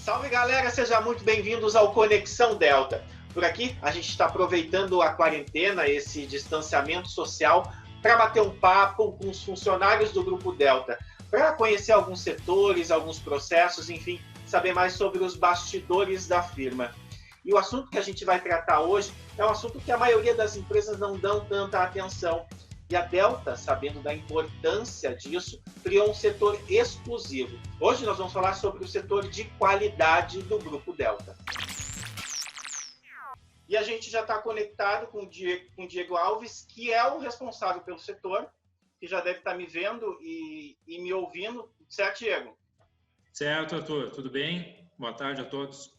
Salve galera, sejam muito bem-vindos ao Conexão Delta. Por aqui a gente está aproveitando a quarentena, esse distanciamento social, para bater um papo com os funcionários do Grupo Delta, para conhecer alguns setores, alguns processos, enfim, saber mais sobre os bastidores da firma. E o assunto que a gente vai tratar hoje é um assunto que a maioria das empresas não dão tanta atenção. E a Delta, sabendo da importância disso, criou um setor exclusivo. Hoje nós vamos falar sobre o setor de qualidade do Grupo Delta. E a gente já está conectado com o Diego Alves, que é o responsável pelo setor, que já deve estar me vendo e me ouvindo. Certo, Diego? Certo, Arthur. Tudo bem? Boa tarde a todos.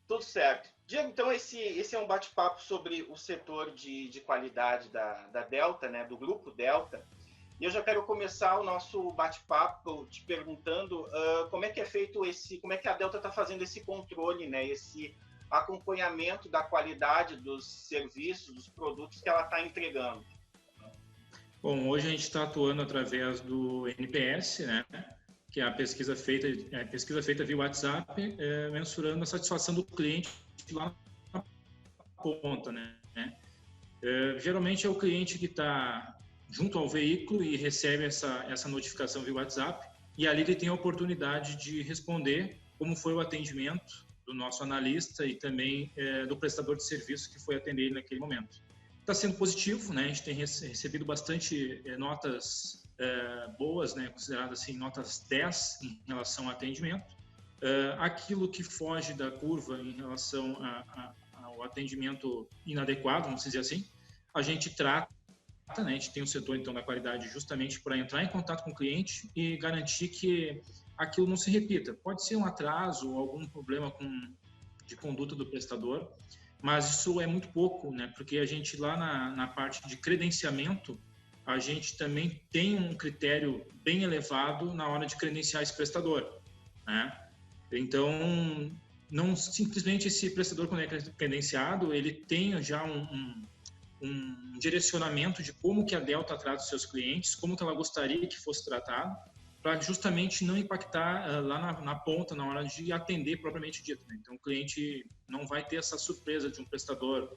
Tudo certo. Diego, então esse é um bate-papo sobre o setor de qualidade da Delta, né, do Grupo Delta. E eu já quero começar o nosso bate-papo te perguntando como é que é feito como é que a Delta está fazendo esse controle, né, esse acompanhamento da qualidade dos serviços, dos produtos que ela está entregando. Bom, hoje a gente está atuando através do NPS, né, que é a pesquisa feita via WhatsApp, mensurando a satisfação do cliente lá na ponta, né? Geralmente é o cliente que está junto ao veículo e recebe essa notificação via WhatsApp, e ali ele tem a oportunidade de responder como foi o atendimento do nosso analista e também do prestador de serviço que foi atender ele naquele momento. Está sendo positivo, né? A gente tem recebido bastante notas boas, né? Consideradas assim, notas 10 em relação ao atendimento. Aquilo que foge da curva em relação ao atendimento inadequado, vamos dizer assim, a gente trata, né? A gente tem um setor então da qualidade justamente para entrar em contato com o cliente e garantir que aquilo não se repita. Pode ser um atraso ou algum problema de conduta do prestador, mas isso é muito pouco, né? Porque a gente lá na parte de credenciamento, a gente também tem um critério bem elevado na hora de credenciar esse prestador, né? Então, não simplesmente esse prestador, quando é credenciado, ele tem já um direcionamento de como que a Delta trata os seus clientes, como que ela gostaria que fosse tratado, para justamente não impactar lá na ponta, na hora de atender propriamente dito, né? Então, o cliente não vai ter essa surpresa de um prestador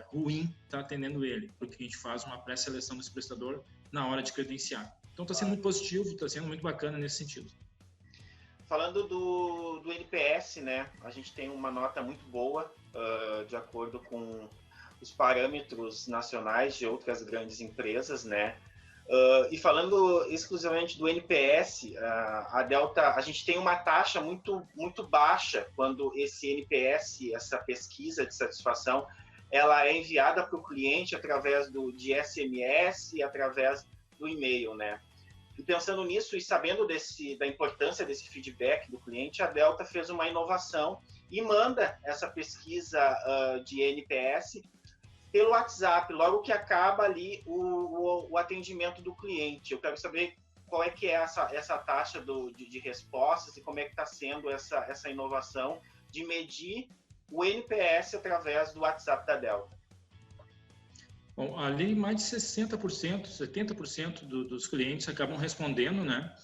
ruim estar atendendo ele, porque a gente faz uma pré-seleção desse prestador na hora de credenciar. Então, está sendo muito positivo, está sendo muito bacana nesse sentido. Falando do NPS, né, a gente tem uma nota muito boa, de acordo com os parâmetros nacionais de outras grandes empresas, né? E falando exclusivamente do NPS, a Delta, a gente tem uma taxa muito, muito baixa quando esse NPS, essa pesquisa de satisfação, ela é enviada para o cliente através de SMS e através do e-mail, né? E pensando nisso e sabendo da importância desse feedback do cliente, a Delta fez uma inovação e manda essa pesquisa de NPS pelo WhatsApp, logo que acaba ali o atendimento do cliente. Eu quero saber qual é que é essa taxa de respostas e como é que está sendo essa inovação de medir o NPS através do WhatsApp da Delta. Bom, ali mais de 60%, 70% dos clientes acabam respondendo, né?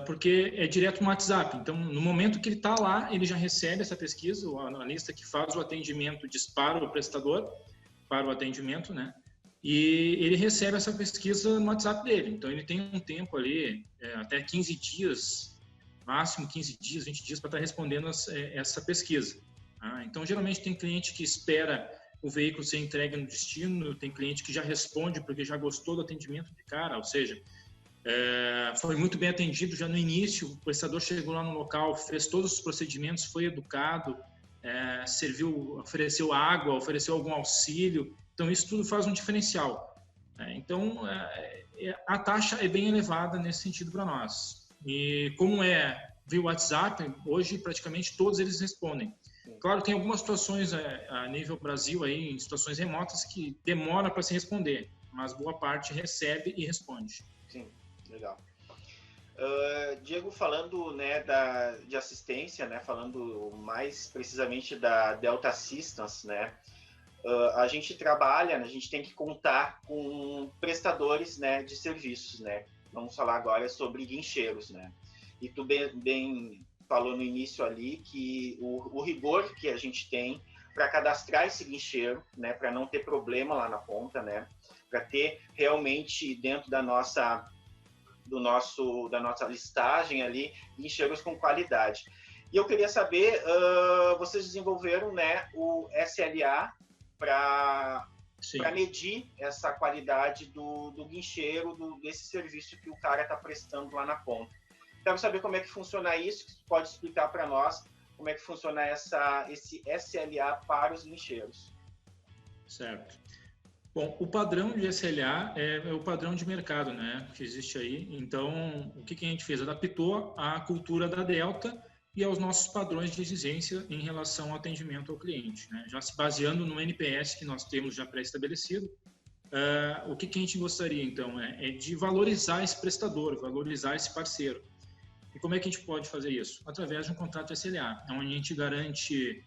Porque é direto no WhatsApp. Então, no momento que ele está lá, ele já recebe essa pesquisa, o analista que faz o atendimento dispara o prestador para o atendimento, né? E ele recebe essa pesquisa no WhatsApp dele. Então, ele tem um tempo ali, até 15 dias, máximo 15 dias, 20 dias para estar respondendo essa pesquisa. Então, geralmente tem cliente que espera o veículo ser entregue no destino, tem cliente que já responde porque já gostou do atendimento de cara, ou seja, foi muito bem atendido já no início, o prestador chegou lá no local, fez todos os procedimentos, foi educado, serviu, ofereceu água, ofereceu algum auxílio, então isso tudo faz um diferencial. Então, a taxa é bem elevada nesse sentido para nós. E como via WhatsApp, hoje praticamente todos eles respondem. Claro, tem algumas situações a nível Brasil, aí, em situações remotas, que demora para se responder, mas boa parte recebe e responde. Sim, legal. Diego, falando, né, de assistência, né, falando mais precisamente da Delta Assistance, né, a gente trabalha, a gente tem que contar com prestadores, né, de serviços, né. Vamos falar agora sobre guincheiros, né. E tu bem falou no início ali, que o rigor que a gente tem para cadastrar esse guincheiro, né, para não ter problema lá na ponta, né, para ter realmente dentro da nossa listagem ali guincheiros com qualidade. E eu queria saber, vocês desenvolveram, né, o SLA para medir essa qualidade do guincheiro, desse serviço que o cara está prestando lá na ponta. Quero saber como é que funciona isso, que você pode explicar para nós como é que funciona esse SLA para os guincheiros. Certo. Bom, o padrão de SLA é o padrão de mercado, né, que existe aí. Então, o que a gente fez? Adaptou à cultura da Delta e aos nossos padrões de exigência em relação ao atendimento ao cliente, né? Já se baseando no NPS que nós temos já pré-estabelecido. O que a gente gostaria, então, é de valorizar esse prestador, valorizar esse parceiro. E como é que a gente pode fazer isso? Através de um contrato SLA, onde a gente garante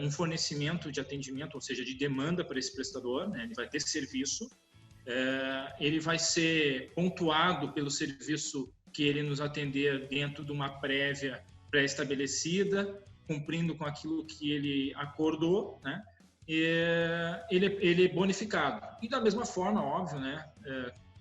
um fornecimento de atendimento, ou seja, de demanda para esse prestador, né? Ele vai ter serviço, ele vai ser pontuado pelo serviço que ele nos atender dentro de uma prévia pré-estabelecida, cumprindo com aquilo que ele acordou, né? Ele é bonificado. E da mesma forma, óbvio, né?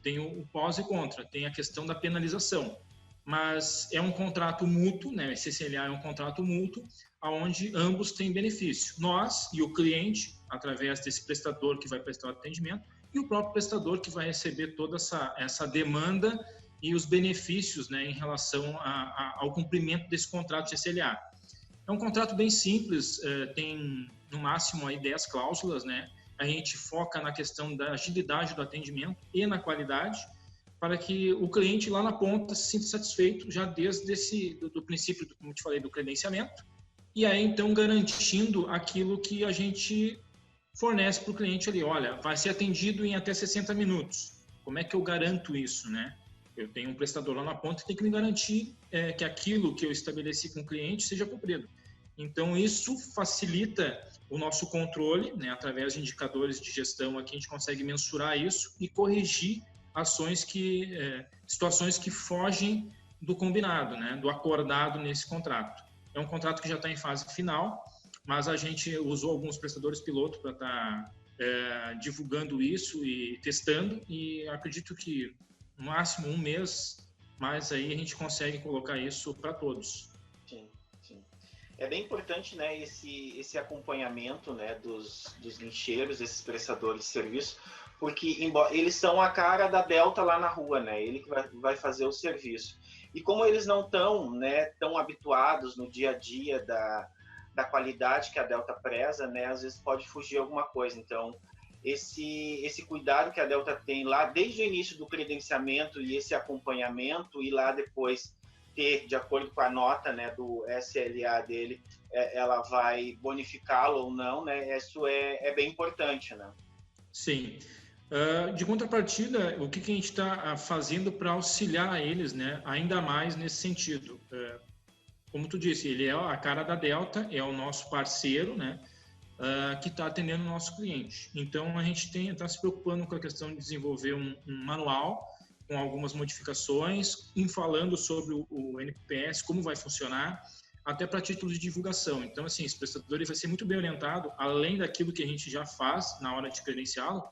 Tem o pós e contra, tem a questão da penalização. Mas é um contrato mútuo, né? Esse SLA é um contrato mútuo, onde ambos têm benefício. Nós e o cliente, através desse prestador que vai prestar o atendimento, e o próprio prestador que vai receber toda essa demanda e os benefícios, né, em relação ao cumprimento desse contrato de SLA. É um contrato bem simples, tem no máximo aí 10 cláusulas, né? A gente foca na questão da agilidade do atendimento e na qualidade, para que o cliente lá na ponta se sinta satisfeito já desde do princípio, como eu te falei, do credenciamento, e aí então garantindo aquilo que a gente fornece para o cliente ali. Olha, vai ser atendido em até 60 minutos. Como é que eu garanto isso, né? Eu tenho um prestador lá na ponta que tem que me garantir que aquilo que eu estabeleci com o cliente seja cumprido. Então, isso facilita o nosso controle, né? Através de indicadores de gestão, aqui a gente consegue mensurar isso e corrigir situações que fogem do combinado, né? Do acordado nesse contrato. É um contrato que já está em fase final, mas a gente usou alguns prestadores piloto para estar divulgando isso e testando, e acredito que no máximo um mês, mas aí a gente consegue colocar isso para todos. Sim, sim. É bem importante, né, esse acompanhamento, né, dos guincheiros, esses prestadores de serviço, porque eles são a cara da Delta lá na rua, né? Ele que vai fazer o serviço. E como eles não estão, né, tão habituados no dia a dia da qualidade que a Delta preza, né, às vezes pode fugir alguma coisa. Então, esse cuidado que a Delta tem lá desde o início do credenciamento e esse acompanhamento, e lá depois ter, de acordo com a nota, né, do SLA dele, ela vai bonificá-lo ou não, né? Isso é bem importante, né? Sim. De contrapartida, o que a gente está fazendo para auxiliar eles, né, ainda mais nesse sentido? Como tu disse, ele é a cara da Delta, é o nosso parceiro, né, que está atendendo o nosso cliente. Então, a gente está se preocupando com a questão de desenvolver um manual com algumas modificações, falando sobre o NPS, como vai funcionar, até para título de divulgação. Então, assim, esse prestador ele vai ser muito bem orientado, além daquilo que a gente já faz na hora de credenciá-lo,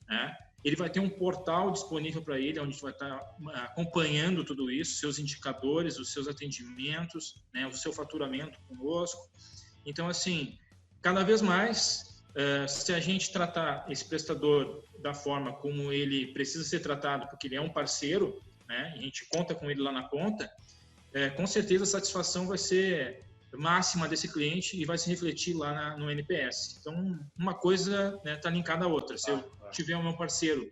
né? Ele vai ter um portal disponível para ele, onde a gente vai estar acompanhando tudo isso, seus indicadores, os seus atendimentos, né, o seu faturamento conosco. Então, assim, cada vez mais, se a gente tratar esse prestador da forma como ele precisa ser tratado, porque ele é um parceiro, né, a gente conta com ele lá na ponta, com certeza a satisfação vai ser máxima desse cliente e vai se refletir lá no NPS. Então, uma coisa está linkada à outra. Se eu tiver o meu parceiro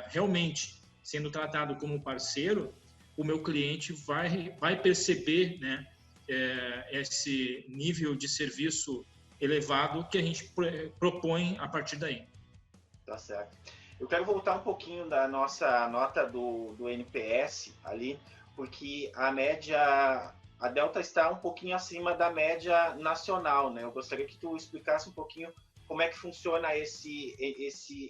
realmente sendo tratado como parceiro, o meu cliente vai perceber, né, esse nível de serviço elevado que a gente propõe a partir daí. Tá certo. Eu quero voltar um pouquinho da nossa nota do NPS ali, porque a média, a Delta está um pouquinho acima da média nacional, né? Eu gostaria que tu explicasse um pouquinho como é que funciona esse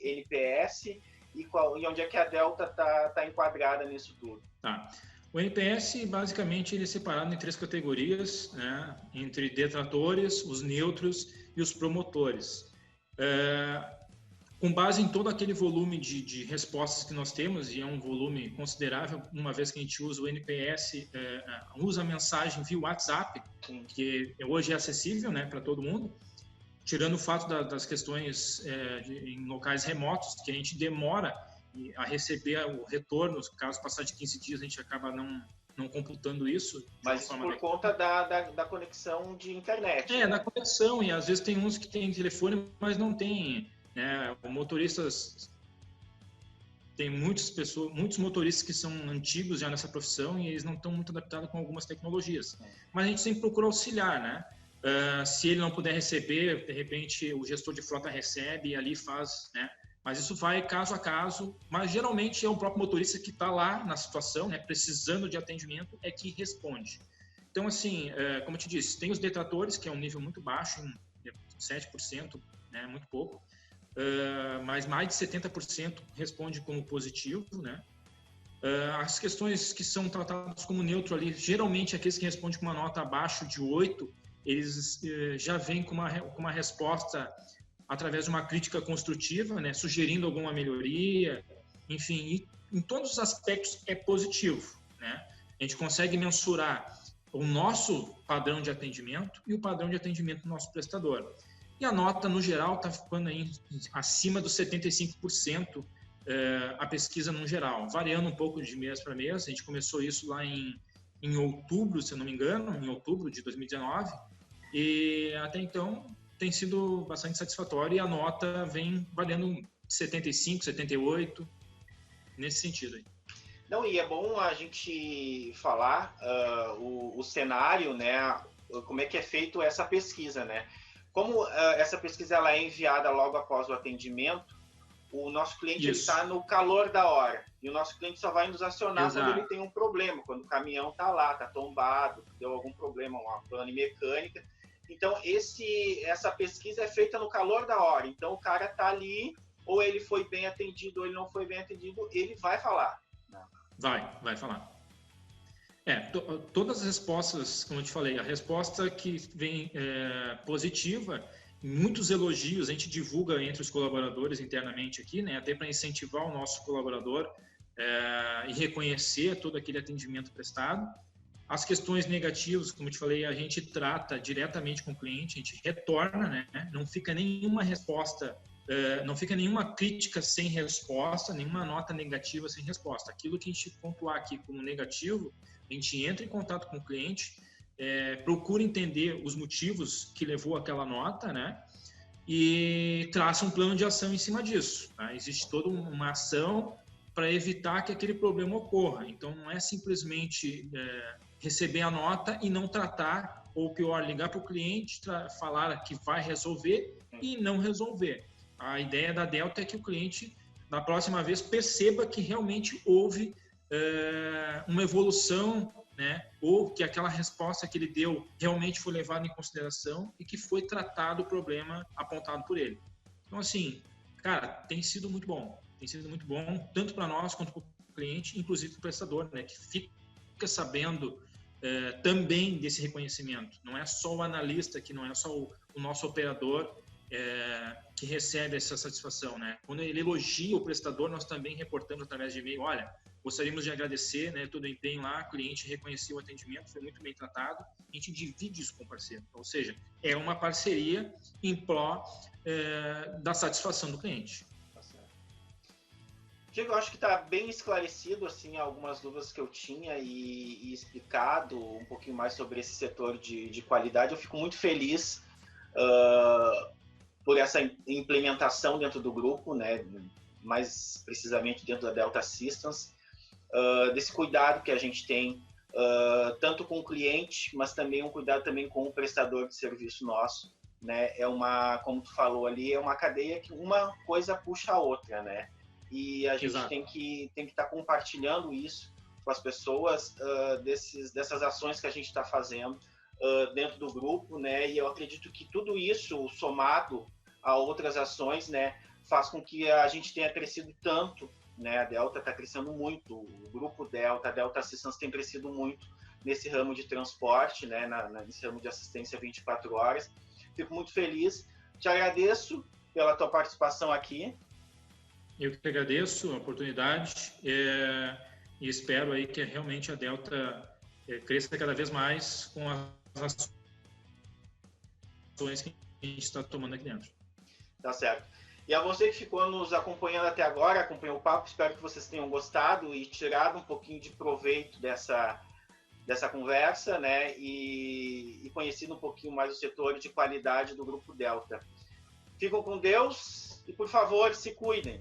NPS e onde é que a Delta está enquadrada nisso tudo. Tá. O NPS, basicamente, ele é separado em 3 categorias, né? Entre detratores, os neutros e os promotores. Com base em todo aquele volume de respostas que nós temos, e é um volume considerável, uma vez que a gente usa o NPS, usa a mensagem via WhatsApp, que hoje é acessível, né, para todo mundo, tirando o fato das questões em locais remotos, que a gente demora a receber o retorno, caso passar de 15 dias, a gente acaba não computando isso. Mas por conta da conexão de internet. Da conexão, e às vezes tem uns que tem telefone, mas não tem, né? Motoristas, tem muitos motoristas que são antigos já nessa profissão e eles não estão muito adaptados com algumas tecnologias. Mas a gente sempre procura auxiliar, né? Se ele não puder receber, de repente o gestor de frota recebe e ali faz, né? Mas isso vai caso a caso, mas geralmente é o próprio motorista que está lá na situação, né, precisando de atendimento, é que responde. Então, assim, como eu te disse, tem os detratores, que é um nível muito baixo, 7%, né, muito pouco, mas mais de 70% responde como positivo, né? As questões que são tratadas como neutro ali, geralmente aqueles que respondem com uma nota abaixo de 8, eles já vêm com uma resposta através de uma crítica construtiva, né, sugerindo alguma melhoria, enfim, em todos os aspectos é positivo, né? A gente consegue mensurar o nosso padrão de atendimento e o padrão de atendimento do nosso prestador. E a nota, no geral, está ficando aí acima dos 75%, a pesquisa no geral, variando um pouco de mês para mês. A gente começou isso lá em outubro, se eu não me engano, em outubro de 2019, e até então tem sido bastante satisfatório e a nota vem valendo 75, 78, nesse sentido aí. Não, e é bom a gente falar o cenário, né, como é que é feito essa pesquisa, né? Como essa pesquisa ela é enviada logo após o atendimento, o nosso cliente está no calor da hora e o nosso cliente só vai nos acionar quando ele tem um problema, quando o caminhão está lá, está tombado, deu algum problema, uma pane mecânica. Então, essa pesquisa é feita no calor da hora. Então, o cara está ali, ou ele foi bem atendido, ou ele não foi bem atendido, ele vai falar. Vai falar. Todas as respostas, como eu te falei, a resposta que vem positiva, muitos elogios, a gente divulga entre os colaboradores internamente aqui, né, até para incentivar o nosso colaborador e reconhecer todo aquele atendimento prestado. As questões negativas, como eu te falei, a gente trata diretamente com o cliente, a gente retorna, né? Não fica nenhuma resposta, não fica nenhuma crítica sem resposta, nenhuma nota negativa sem resposta. Aquilo que a gente pontuar aqui como negativo, a gente entra em contato com o cliente, procura entender os motivos que levou àquela nota, né? E traça um plano de ação em cima disso. Tá? Existe toda uma ação para evitar que aquele problema ocorra. Então, não é simplesmente receber a nota e não tratar, ou pior, ligar para o cliente, falar que vai resolver e não resolver. A ideia da Delta é que o cliente, na próxima vez, perceba que realmente houve uma evolução, né? Ou que aquela resposta que ele deu realmente foi levada em consideração e que foi tratado o problema apontado por ele. Então, assim, cara, tem sido muito bom, tanto para nós quanto para o cliente, inclusive para o prestador, né? Que fica sabendo também desse reconhecimento. Não é só o analista, que não é só o nosso operador que recebe essa satisfação, né? Quando ele elogia o prestador, nós também reportamos através de e-mail, olha, gostaríamos de agradecer, né, todo o empenho lá, o cliente reconheceu o atendimento, foi muito bem tratado, a gente divide isso com o parceiro. Ou seja, é uma parceria em pró da satisfação do cliente. Diego, eu acho que está bem esclarecido assim, algumas dúvidas que eu tinha e explicado um pouquinho mais sobre esse setor de qualidade. Eu fico muito feliz por essa implementação dentro do grupo, né? Mais precisamente dentro da Delta Systems, desse cuidado que a gente tem, tanto com o cliente, mas também um cuidado também com o prestador de serviço nosso. Né? Como tu falou ali, é uma cadeia que uma coisa puxa a outra, né? E a gente tem que estar compartilhando isso com as pessoas, dessas ações que a gente está fazendo dentro do grupo, né? E eu acredito que tudo isso, somado a outras ações, né, faz com que a gente tenha crescido tanto né? A Delta está crescendo muito, o grupo Delta, a Delta Systems tem crescido muito nesse ramo de transporte, né? Nesse ramo de assistência 24 horas. Fico muito feliz, te agradeço pela tua participação aqui. Eu que agradeço a oportunidade e espero aí que realmente a Delta cresça cada vez mais com as ações que a gente está tomando aqui dentro. Tá certo. E a você que ficou nos acompanhando até agora, acompanhou o papo, espero que vocês tenham gostado e tirado um pouquinho de proveito dessa conversa, né? E conhecido um pouquinho mais o setor de qualidade do Grupo Delta. Ficam com Deus e, por favor, se cuidem.